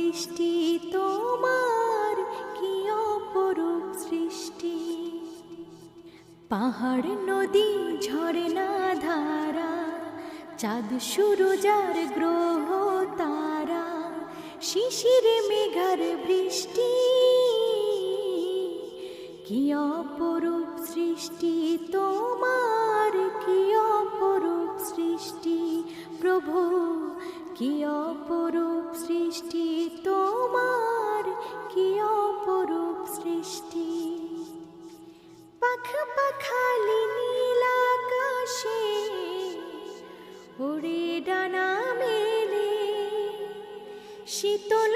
সৃষ্টি তোমার, কি অপরূপ সৃষ্টি। পাহাড় নদী ঝরনা ধারা, চাঁদ সূরজ আর গ্রহ তারা, শিশির মেঘার বৃষ্টি, কি অপরূপ সৃষ্টি তোমার, কি অপরূপ সৃষ্টি। প্রভু কি অপরূপ সৃষ্টি তোমার, কি অপরূপ সৃষ্টি। পাখ পাখালি নীল আকাশে উড়ে ডানা মেলে, শীতল